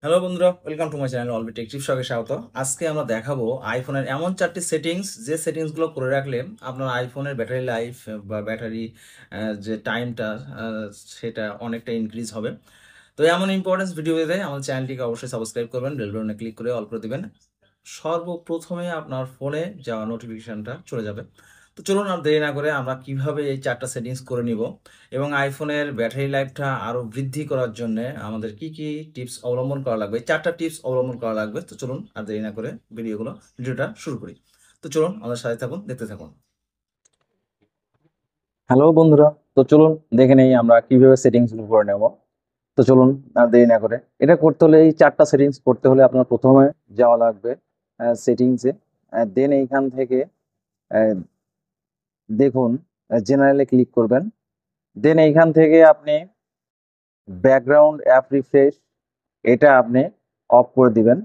Hello বন্ধুরা, welcome to my channel অলবি tech tips. সবাইকে স্বাগত। আজকে আমরা দেখাবো আইফোনের এমন চারটি সেটিংস, যে সেটিংসগুলো করে রাখলে আপনার আইফোনের ব্যাটারি লাইফ বা ব্যাটারি যে টাইমটা সেটা অনেকটা ইনক্রিজ হবে। তো এমন ইম্পর্টেন্স ভিডিও পেতে আমার চ্যানেলটিকে অবশ্যই সাবস্ক্রাইব করবেন, বেল বাটনে ক্লিক করে অল করে দিবেন। সর্বপ্রথমে আপনার ফোনে যাওয়া নোটিফিকেশনটা চলে যাবে। তো চলুন আর দেরি না করে আমরা কিভাবে এই চারটা সেটিংস করে নিব এবং আইফোনের ব্যাটারি লাইফটা আরও বৃদ্ধি করার জন্য আমাদের কি কি টিপস অবলম্বন করা লাগবে, এই চারটা টিপস অবলম্বন করা লাগবে। তো চলুন আর দেরি না করে ভিডিওটা শুরু করি। তো চলুন আমাদের সাথে থাকুন, দেখতে থাকুন। হ্যালো বন্ধুরা, তো চলুন দেখে নেই আমরা কিভাবে সেটিংস গুলো করে নেব। তো চলুন আর দেরি না করে এটা করতে হলে, এই চারটা সেটিংস করতে হলে আপনার প্রথমে যাওয়া লাগবে সেটিংসে। দেন এইখান থেকে আহ, দেখুন জেনারেলে ক্লিক করবেন। দেন এইখান থেকে আপনি ব্যাকগ্রাউন্ড অ্যাপ রিফ্রেশ এটা আপনি অফ করে দিবেন।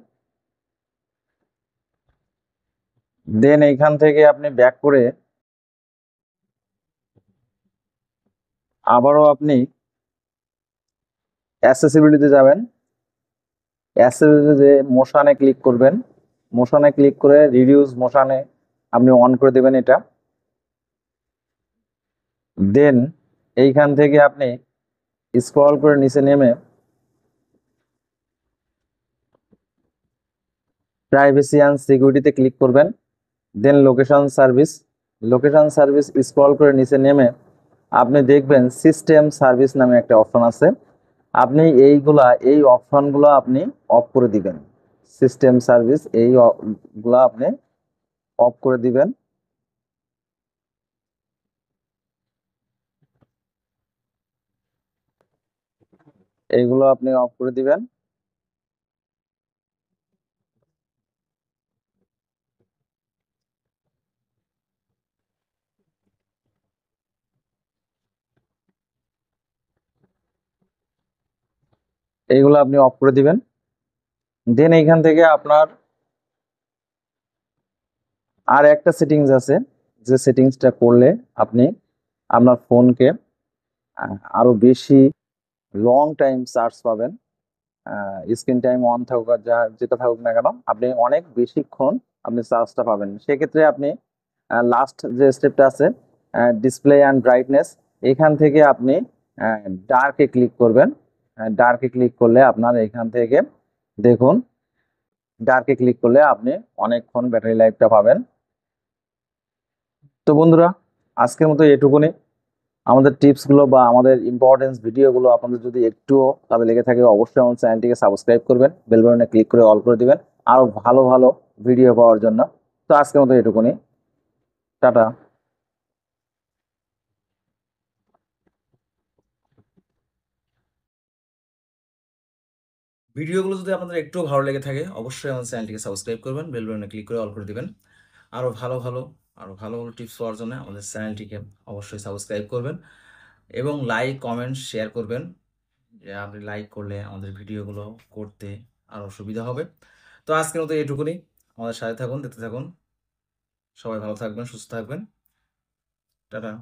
দেন এইখান থেকে আপনি ব্যাক করে আবারও আপনি অ্যাক্সেসিবিলিটিতে যাবেন। অ্যাক্সেসিবিলিটিতে মোশনে ক্লিক করবেন। মোশনে ক্লিক করে রিডিউস মোশনে আপনি অন করে দেবেন এটা। দেন এইখান থেকে আপনি স্ক্রল করে নিচে নেমে প্রাইভেসি অ্যান্ড সিকিউরিটিতে ক্লিক করবেন। দেন লোকেশন সার্ভিস স্ক্রল করে নিচে নেমে আপনি দেখবেন সিস্টেম সার্ভিস নামে একটা অপশন আছে। আপনি এই অপশনগুলো আপনি অফ করে দিবেন। সিস্টেম সার্ভিস গুলা আপনি অফ করে দিবেন। এইগুলো আপনি অফ করে দিবেন। এইগুলো আপনি অফ করে দিবেন। দেন এইখান থেকে আপনার আর একটা সেটিংস আছে, যে সেটিংসটা করলে আপনি আপনার ফোনকে আরো বেশি লং টাইম চার্জ পাবেন। স্ক্রিন টাইম অন থাকুক আর যেটা থাকুক না কেন, আপনি অনেক বেশিক্ষণ আপনি চার্জটা পাবেন। সেক্ষেত্রে আপনি লাস্ট যে স্টেপটা আছে ডিসপ্লে অ্যান্ড ব্রাইটনেস, এখান থেকে আপনি ডার্কে ক্লিক করবেন। ডার্কে ক্লিক করলে আপনার এখান থেকে দেখুন, ডার্কে ক্লিক করলে আপনি অনেকক্ষণ ব্যাটারি লাইফটা পাবেন। তো বন্ধুরা, আজকের মতো এটুকুনি। আমাদের টিপসগুলো বা আমাদের ইম্পর্টেন্স ভিডিওগুলো আপনাদের যদি একটুও কাজে লেগে থাকে, অবশ্যই আমার চ্যানেলটিকে সাবস্ক্রাইব করবেন, বেল বাটনে ক্লিক করে অল করে দিবেন আরো ভালো ভালো ভিডিও পাওয়ার জন্য। তো আজকের মতো এটুকুনি। টাটা। ভিডিওগুলো যদি আপনাদের একটু ভালো লেগে থাকে, অবশ্যই আমার চ্যানেলটিকে সাবস্ক্রাইব করবেন, বেল বাটনে ক্লিক করে অল করে দিবেন। আরও ভালো ভালো আরও ভালো ভালো টিপস পাওয়ার জন্য আমাদের চ্যানেলটিকে অবশ্যই সাবস্ক্রাইব করবেন এবং লাইক কমেন্ট শেয়ার করবেন। যে আপনি লাইক করলে আমাদের ভিডিওগুলো করতে আরও সুবিধা হবে। তো আজকের মতো এটুকুনি। আমাদের সাথে থাকুন, দেখতে থাকুন। সবাই ভালো থাকবেন, সুস্থ থাকবেন। টাটা।